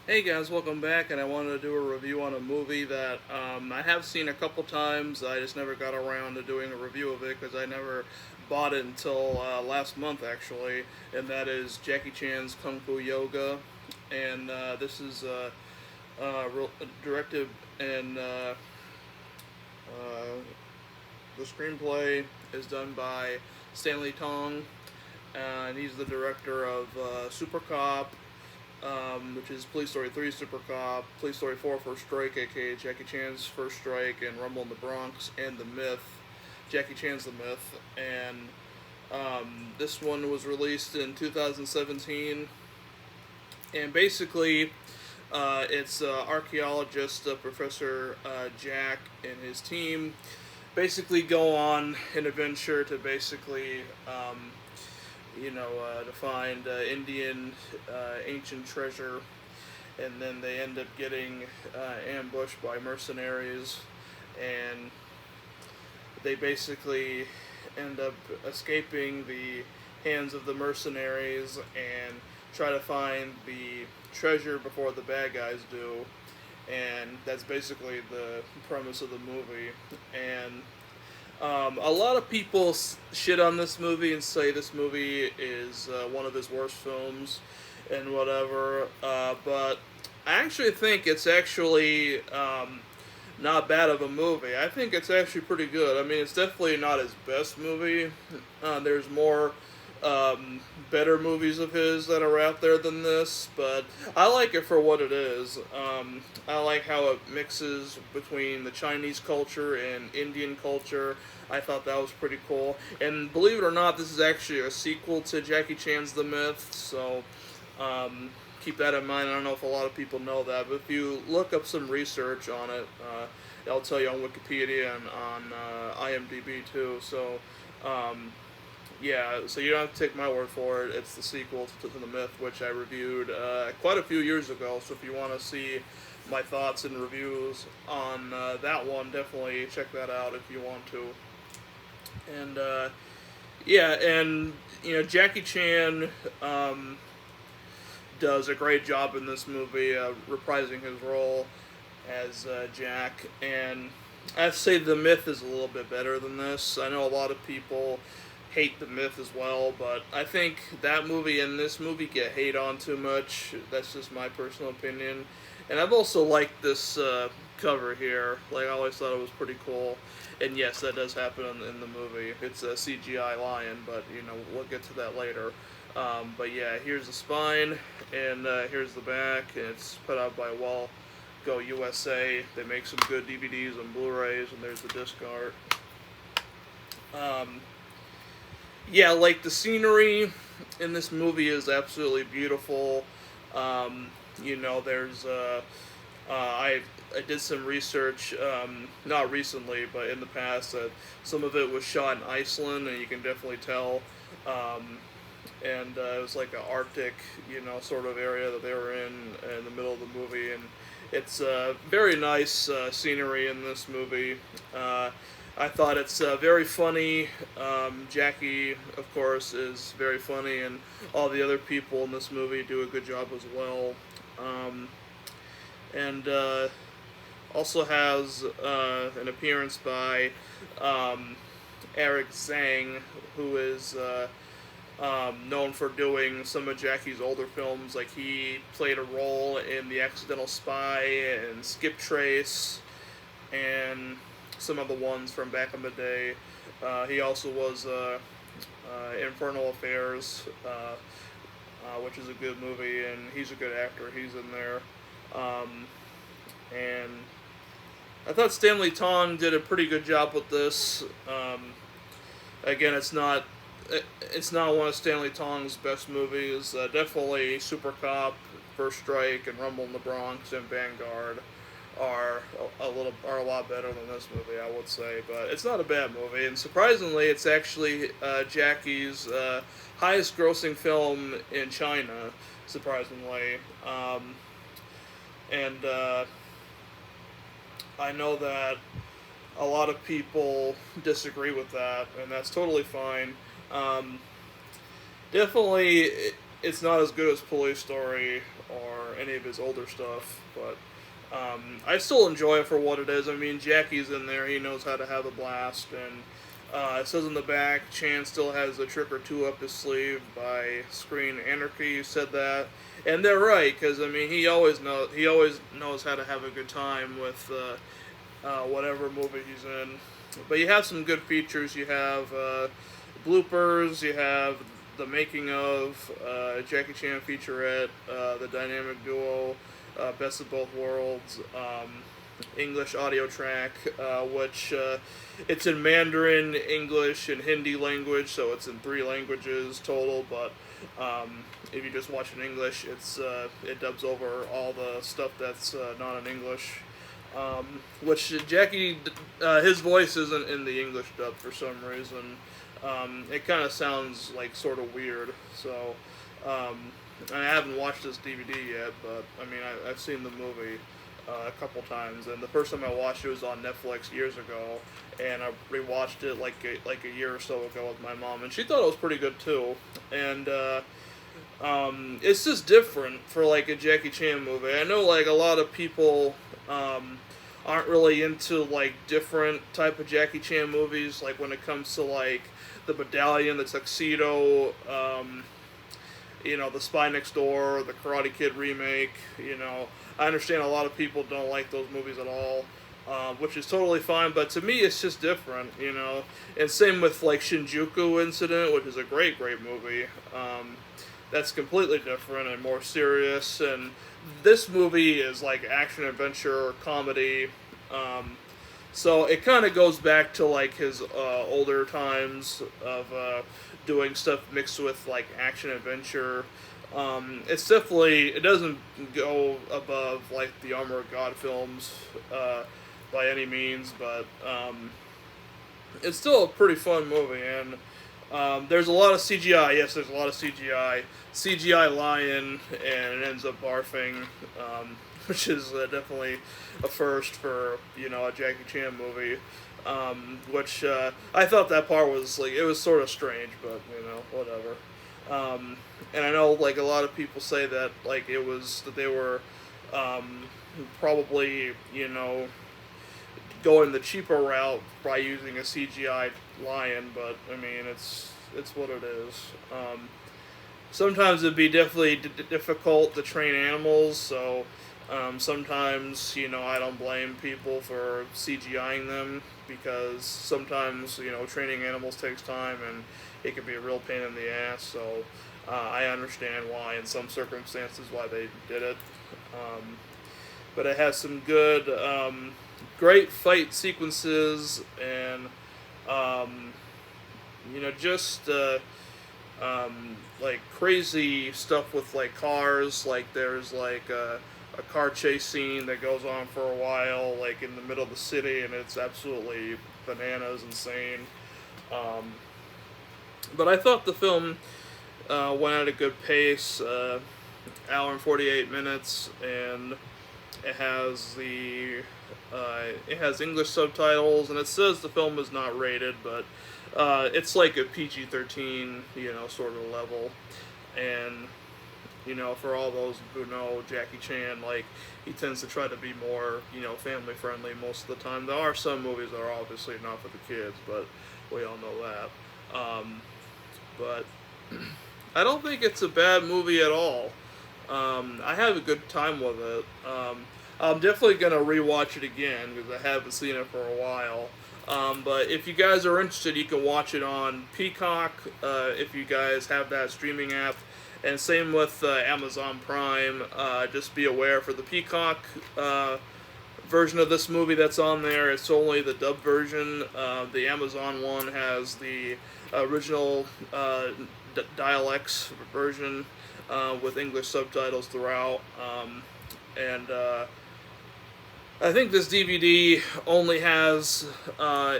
Hey guys, welcome back, and I wanted to do a review on a movie that I have seen a couple times. I just never got around to doing a review of it because I never bought it until last month, actually, and that is Jackie Chan's Kung Fu Yoga. And this is directed and uh, the screenplay is done by Stanley Tong, and he's the director of Super Cop, which is Police Story 3 Super Cop, Police Story 4 First Strike, aka Jackie Chan's First Strike, and Rumble in the Bronx, and The Myth, Jackie Chan's The Myth. And this one was released in 2017. And basically, it's archaeologist Professor Jack and his team basically go on an adventure to basically to find Indian ancient treasure, and then they end up getting ambushed by mercenaries, and they basically end up escaping the hands of the mercenaries and try to find the treasure before the bad guys do. And that's basically the premise of the movie. And a lot of people shit on this movie and say this movie is one of his worst films and whatever. But I actually think it's actually not bad of a movie. I think it's actually pretty good. I mean, it's definitely not his best movie. There's more better movies of his that are out there than this, but I like it for what it is. I like how it mixes between the Chinese culture and Indian culture. I thought that was pretty cool. And believe it or not, this is actually a sequel to Jackie Chan's The Myth, so um, keep that in mind. I don't know if a lot of people know that, but if you look up some research on it, it'll tell you on Wikipedia and on IMDb too. So, um, yeah, so you don't have to take my word for it. It's the sequel to The Myth, which I reviewed quite a few years ago. So if you want to see my thoughts and reviews on that one, definitely check that out if you want to. And yeah, and Jackie Chan does a great job in this movie, reprising his role as Jack. And I'd say The Myth is a little bit better than this. I know a lot of people hate The Myth as well, but I think that movie and this movie get hate on too much. That's just my personal opinion. And I've also liked this cover here. Like, I always thought it was pretty cool. And yes, that does happen in the movie. It's a CGI lion, but we'll get to that later. But yeah, here's the spine, and here's the back. And it's put out by Go USA. They make some good DVDs and Blu-rays, and there's the disc art. Um, yeah, like the scenery in this movie is absolutely beautiful. Um, there's I did some research, not recently, but in the past, that some of it was shot in Iceland, and you can definitely tell. Um, and it was like an Arctic, sort of area that they were in the middle of the movie, and it's very nice scenery in this movie. I thought it's very funny. Jackie, of course, is very funny, and all the other people in this movie do a good job as well. Um, and also has an appearance by um, Eric Zhang, who is known for doing some of Jackie's older films. Like, he played a role in The Accidental Spy and Skip Trace and some of the ones from back in the day. He also was Infernal Affairs, which is a good movie, and he's a good actor. He's in there. Um, and I thought Stanley Tong did a pretty good job with this. Again, it's not one of Stanley Tong's best movies. Definitely Super Cop, First Strike, and Rumble in the Bronx and Vanguard are a lot better than this movie, I would say. But it's not a bad movie, and surprisingly, it's actually Jackie's highest grossing film in China. Surprisingly, and I know that a lot of people disagree with that, and that's totally fine. Um, definitely, it's not as good as Police Story or any of his older stuff, but I still enjoy it for what it is. I mean, Jackie's in there; he knows how to have a blast, and it says in the back, Chan still has a trick or two up his sleeve by Screen Anarchy. Said that, and they're right, because I mean, he always knows how to have a good time with whatever movie he's in. But you have some good features. You have bloopers. You have the making of Jackie Chan featurette, the dynamic duo, Best of Both Worlds, English audio track, which it's in Mandarin, English, and Hindi language, so it's in 3 languages total. But if you just watch in English, it dubs over all the stuff that's not in English. Which Jackie, his voice isn't in the English dub for some reason. It kind of sounds like sort of weird. So I haven't watched this DVD yet, but I mean I've seen the movie a couple times, and the first time I watched it was on Netflix years ago, and I rewatched it like a year or so ago with my mom, and she thought it was pretty good too. And it's just different for like a Jackie Chan movie. I know like a lot of people aren't really into like different type of Jackie Chan movies, like when it comes to like the Medallion, the Tuxedo, the Spy Next Door, the Karate Kid remake. I understand a lot of people don't like those movies at all, which is totally fine. But to me, it's just different. And same with like Shinjuku Incident, which is a great movie. That's completely different and more serious. And this movie is like action, adventure, comedy. So it kind of goes back to like his older times of doing stuff mixed with like action adventure. It's definitely, it doesn't go above like the Armor of God films by any means, but it's still a pretty fun movie. And there's a lot of CGI. Yes, there's a lot of CGI. CGI lion, and it ends up barfing, which is definitely a first for a Jackie Chan movie. Which I thought that part was like, it was sort of strange, but whatever. And I know like a lot of people say that like it was that they were probably going the cheaper route by using a CGI lion, but I mean it's what it is. Sometimes it'd be definitely difficult to train animals, so sometimes I don't blame people for CGIing them, because sometimes training animals takes time and it can be a real pain in the ass. So I understand why in some circumstances why they did it, but it has some good, great fight sequences, and just like crazy stuff with like cars. Like there's like a car chase scene that goes on for a while, like in the middle of the city, and it's absolutely bananas, insane. But I thought the film went at a good pace, hour and 48 minutes, and it has English subtitles, and it says the film is not rated, but it's like a PG-13, sort of level. And for all those who know Jackie Chan, like, he tends to try to be more, family friendly most of the time. There are some movies that are obviously not for the kids, but we all know that. But I don't think it's a bad movie at all. I have a good time with it. I'm definitely gonna rewatch it again because I haven't seen it for a while. But if you guys are interested, you can watch it on Peacock if you guys have that streaming app. And same with Amazon Prime. Just be aware for the Peacock version of this movie that's on there, it's only the dub version. The Amazon one has the original dialects version with English subtitles throughout. And I think this DVD only has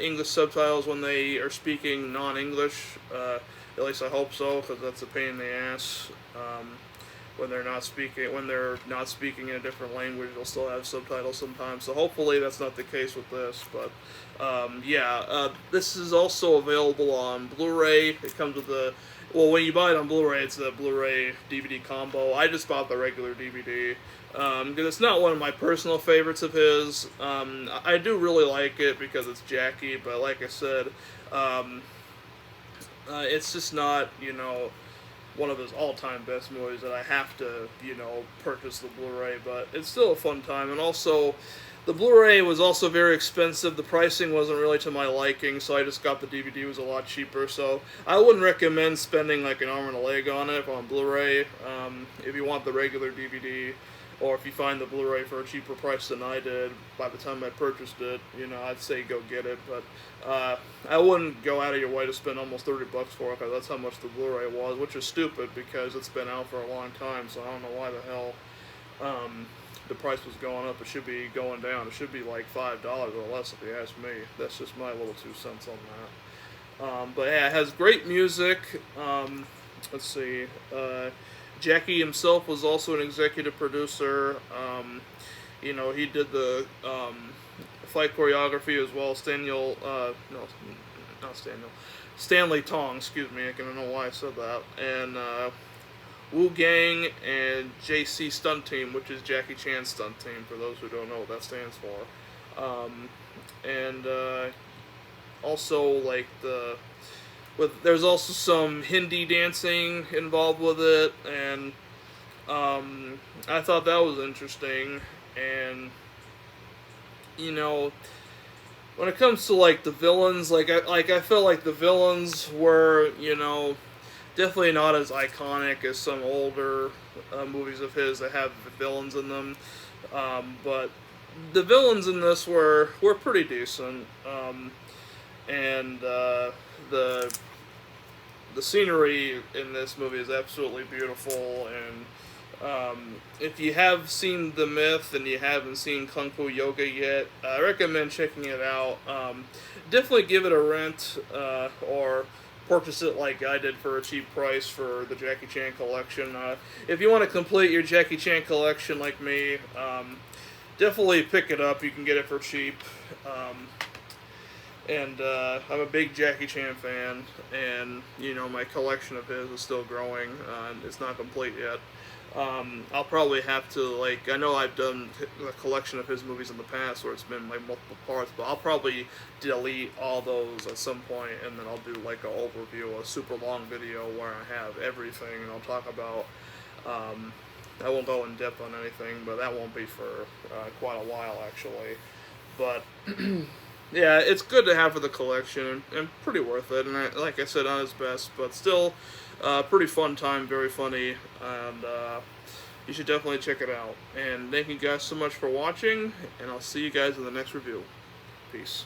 English subtitles when they are speaking non-English. At least I hope so, because that's a pain in the ass. when they're not speaking in a different language, they'll still have subtitles sometimes. So hopefully that's not the case with this. But this is also available on Blu-ray. It comes with when you buy it on Blu-ray, it's a Blu-ray DVD combo. I just bought the regular DVD because it's not one of my personal favorites of his. I do really like it because it's Jackie, but like I said, it's just not, one of his all-time best movies that I have to, purchase the Blu-ray, but it's still a fun time. And also, the Blu-ray was also very expensive. The pricing wasn't really to my liking, so I just got the DVD. It was a lot cheaper, so I wouldn't recommend spending like an arm and a leg on it on Blu-ray. If you want the regular DVD, or if you find the Blu-ray for a cheaper price than I did by the time I purchased it, I'd say go get it. But I wouldn't go out of your way to spend almost $30 for it, because that's how much the Blu-ray was, which is stupid because it's been out for a long time, so I don't know why the hell the price was going up. It should be going down. It should be like $5 or less if you ask me. That's just my little 2 cents on that. But yeah, it has great music. Let's see. Jackie himself was also an executive producer. He did the fight choreography as well. Stanley Tong, excuse me. I don't know why I said that. And Wu Gang and JC Stunt Team, which is Jackie Chan's stunt team, for those who don't know what that stands for. Also, like, there's also some Hindi dancing involved with it, and I thought that was interesting. And when it comes to like the villains, I felt like the villains were definitely not as iconic as some older movies of his that have villains in them, but the villains in this were pretty decent, and the scenery in this movie is absolutely beautiful. And if you have seen The Myth and you haven't seen Kung Fu Yoga yet, I recommend checking it out. Definitely give it a rent, or purchase it like I did for a cheap price for the Jackie Chan collection. If you want to complete your Jackie Chan collection like me, definitely pick it up. You can get it for cheap. And I'm a big Jackie Chan fan, and my collection of his is still growing. It's not complete yet. I'll probably have to, I know I've done a collection of his movies in the past where it's been like multiple parts, but I'll probably delete all those at some point, and then I'll do like an overview, a super long video where I have everything, and I'll talk about, I won't go in depth on anything, but that won't be for quite a while actually. But yeah, it's good to have for the collection, and pretty worth it. And like I said, not his best, but still pretty fun time, very funny, and you should definitely check it out. And thank you guys so much for watching, and I'll see you guys in the next review. Peace.